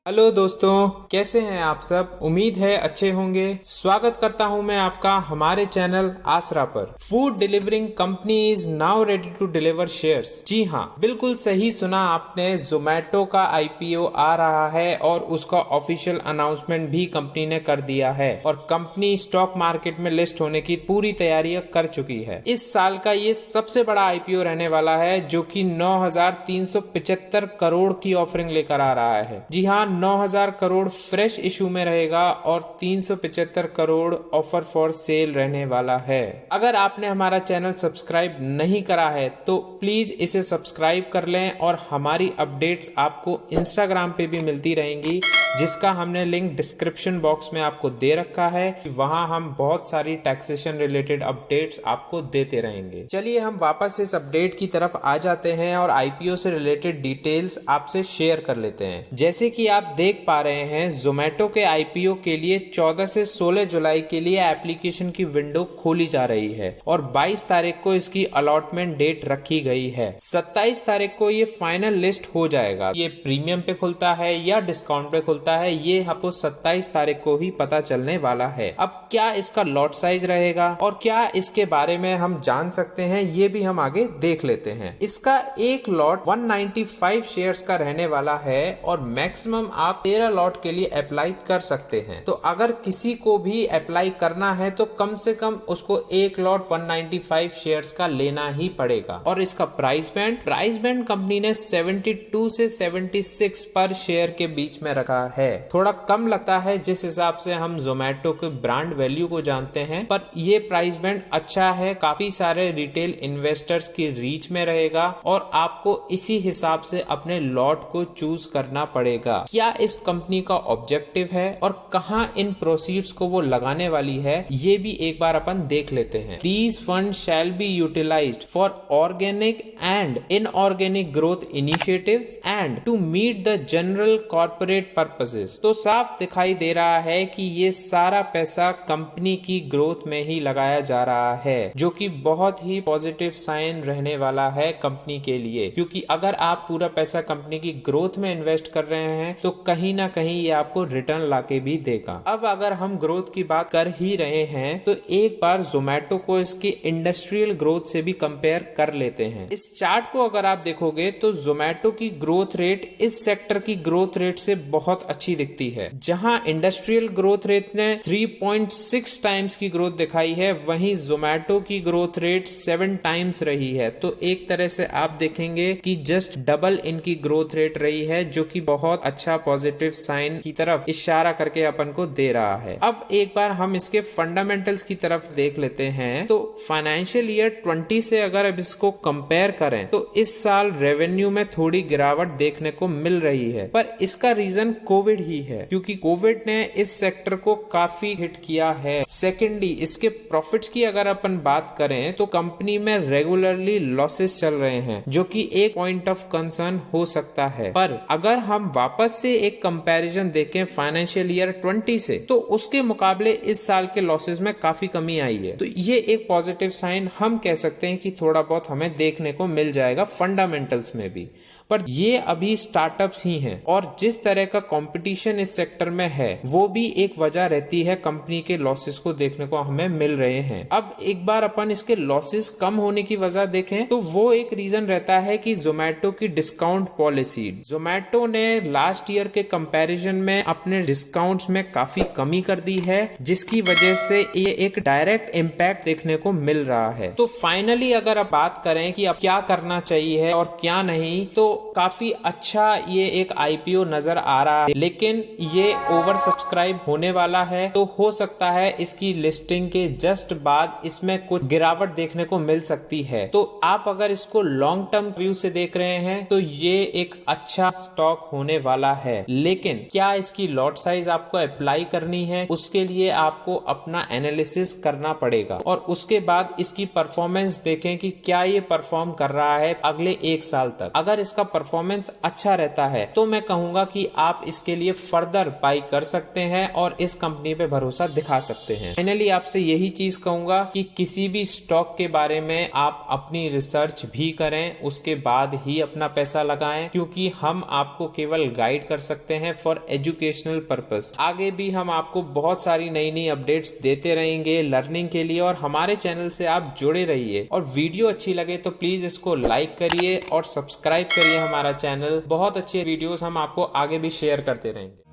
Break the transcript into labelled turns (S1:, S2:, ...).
S1: Hello दोस्तों, कैसे हैं आप सब। उम्मीद है अच्छे होंगे। स्वागत करता हूं मैं आपका हमारे चैनल आसरा पर। Food delivering company is now ready to deliver shares. जी हाँ, बिल्कुल सही सुना आपने। जोमेटो का आईपीओ आ रहा है और उसका ऑफिशियल अनाउंसमेंट भी कंपनी ने कर दिया है और कंपनी स्टॉक मार्केट में लिस्ट होने की पूरी तैयारियां कर चुकी है। इस साल का ये सबसे बड़ा आईपीओ रहने वाला है, जो कि 9,375 करोड़ की ऑफरिंग लेकर आ रहा है। जी हाँ, 9,000 करोड़ फ्रेश इशू में रहेगा और 375 करोड़ ऑफर फॉर सेल रहने वाला है। अगर आपने हमारा चैनल सब्सक्राइब नहीं करा है तो प्लीज इसे सब्सक्राइब कर लें और हमारी अपडेट्स आपको इंस्टाग्राम पे भी मिलती रहेंगी, जिसका हमने लिंक डिस्क्रिप्शन बॉक्स में आपको दे रखा है। वहां हम बहुत सारी टैक्सेशन रिलेटेड अपडेट्स आपको देते रहेंगे। चलिए हम वापस इस अपडेट की तरफ आ जाते हैं और आईपीओ से रिलेटेड डिटेल्स आपसे शेयर कर लेते हैं। जैसे कि आप देख पा रहे हैं, जोमेटो के आईपीओ के लिए 14 से 16 जुलाई के लिए एप्लीकेशन की विंडो खोली जा रही है और 22 तारीख को इसकी अलॉटमेंट डेट रखी गई है। 27 तारीख को ये फाइनल लिस्ट हो जाएगा। ये प्रीमियम पे खुलता है या डिस्काउंट पे खुलता है, ये आपको 27 तारीख को ही पता चलने वाला है। अब क्या इसका लॉट साइज रहेगा और क्या इसके बारे में हम जान सकते हैं, ये भी हम आगे देख लेते हैं। इसका एक लॉट 195 शेयर्स का रहने वाला है और मैक्सिमम आप 13 लॉट के लिए अप्लाई कर सकते हैं। तो अगर किसी को भी अप्लाई करना है तो कम से कम उसको एक लॉट 195 शेयर्स का लेना ही पड़ेगा। और इसका प्राइस बैंड कंपनी ने 72 से 76 पर शेयर के बीच में रखा है। थोड़ा कम लगता है जिस हिसाब से हम जोमेटो के ब्रांड वैल्यू को जानते हैं, पर ये प्राइस बैंड अच्छा है। काफी सारे रिटेल इन्वेस्टर्स की रीच में रहेगा और आपको इसी हिसाब से अपने लॉट को चूज करना पड़ेगा। क्या इस कंपनी का ऑब्जेक्टिव है और कहां इन प्रोसीड्स को वो लगाने वाली है, ये भी एक बार अपन देख लेते हैं। These funds shall be utilized for organic and inorganic growth initiatives and to meet the general corporate purposes। तो साफ दिखाई दे रहा है कि ये सारा पैसा कंपनी की ग्रोथ में ही लगाया जा रहा है, जो कि बहुत ही पॉजिटिव साइन रहने वाला है कंपनी के लिए। क्योंकि अगर आप पूरा पैसा कंपनी की ग्रोथ में इन्वेस्ट कर रहे हैं तो कहीं ना कहीं ये आपको रिटर्न लाके भी देगा। अब अगर हम ग्रोथ की बात कर ही रहे हैं तो एक बार जोमेटो को इसकी इंडस्ट्रियल ग्रोथ से भी कंपेयर कर लेते हैं। इस चार्ट को अगर आप देखोगे तो जोमेटो की ग्रोथ रेट इस सेक्टर की ग्रोथ रेट से बहुत अच्छी दिखती है। जहां इंडस्ट्रियल ग्रोथ रेट ने 3.6 टाइम्स की ग्रोथ दिखाई है, वहीं जोमेटो की ग्रोथ रेट 7 टाइम्स रही है। तो एक तरह से आप देखेंगे कि जस्ट डबल इनकी ग्रोथ रेट रही है, जो कि बहुत अच्छा पॉजिटिव साइन की तरफ इशारा करके अपन को दे रहा है। अब एक बार हम इसके फंडामेंटल्स की तरफ देख लेते हैं। तो फाइनेंशियल ईयर 20 से अगर अब इसको कंपेयर करें तो इस साल रेवेन्यू में थोड़ी गिरावट देखने को मिल रही है, पर इसका रीजन कोविड ही है, क्योंकि कोविड ने इस सेक्टर को काफी हिट किया है। सेकेंडली, इसके प्रॉफिट्स की अगर अपन बात करें तो कंपनी में रेगुलरली लॉसेस चल रहे हैं, जो कि एक पॉइंट ऑफ कंसर्न हो सकता है। पर अगर हम वापस से एक कंपैरिजन देखें फाइनेंशियल ईयर 20 से, तो उसके मुकाबले इस साल के लॉसेस में काफी कमी आई है। तो ये एक पॉजिटिव साइन हम कह सकते हैं कि थोड़ा बहुत हमें देखने को मिल जाएगा फंडामेंटल्स में भी। पर ये अभी स्टार्टअप्स ही हैं और जिस तरह का कंपटीशन इस सेक्टर में है, वो भी एक वजह रहती है कंपनी के लॉसेस को देखने को हमें मिल रहे हैं। अब एक बार अपन इसके लॉसेस कम होने की वजह देखें तो वो एक रीजन रहता है कि जोमेटो की डिस्काउंट पॉलिसी। जोमेटो ने लास्ट ईयर के कंपैरिजन में अपने डिस्काउंट्स में काफी कमी कर दी है, जिसकी वजह से ये एक डायरेक्ट इम्पैक्ट देखने को मिल रहा है। तो फाइनली अगर आप बात करें कि अब क्या करना चाहिए और क्या नहीं, तो काफी अच्छा ये एक आईपीओ नजर आ रहा है, लेकिन ये ओवर सब्सक्राइब होने वाला है। तो हो सकता है इसकी लिस्टिंग के जस्ट बाद इसमें कुछ गिरावट देखने को मिल सकती है। तो आप अगर इसको लॉन्ग टर्म व्यू से देख रहे हैं तो ये एक अच्छा स्टॉक होने वाला है। लेकिन क्या इसकी लॉट साइज आपको अप्लाई करनी है, उसके लिए आपको अपना एनालिसिस करना पड़ेगा और उसके बाद इसकी परफॉर्मेंस देखें कि क्या ये परफॉर्म कर रहा है अगले एक साल तक। अगर इसका परफॉर्मेंस अच्छा रहता है तो मैं कहूंगा कि आप इस इसके लिए फर्दर बाई कर सकते हैं और इस कंपनी पे भरोसा दिखा सकते हैं। फाइनली आपसे यही चीज कहूंगा कि किसी भी स्टॉक के बारे में आप अपनी रिसर्च भी करें, उसके बाद ही अपना पैसा लगाएं, क्योंकि हम आपको केवल गाइड कर सकते हैं फॉर एजुकेशनल पर्पस। आगे भी हम आपको बहुत सारी नई नई अपडेट्स देते रहेंगे लर्निंग के लिए, और हमारे चैनल से आप जुड़े रहिए। और वीडियो अच्छी लगे तो प्लीज इसको लाइक करिए और सब्सक्राइब करिए हमारा चैनल। बहुत अच्छे वीडियोस हम आपको आगे भी शेयर करते रहेंगे।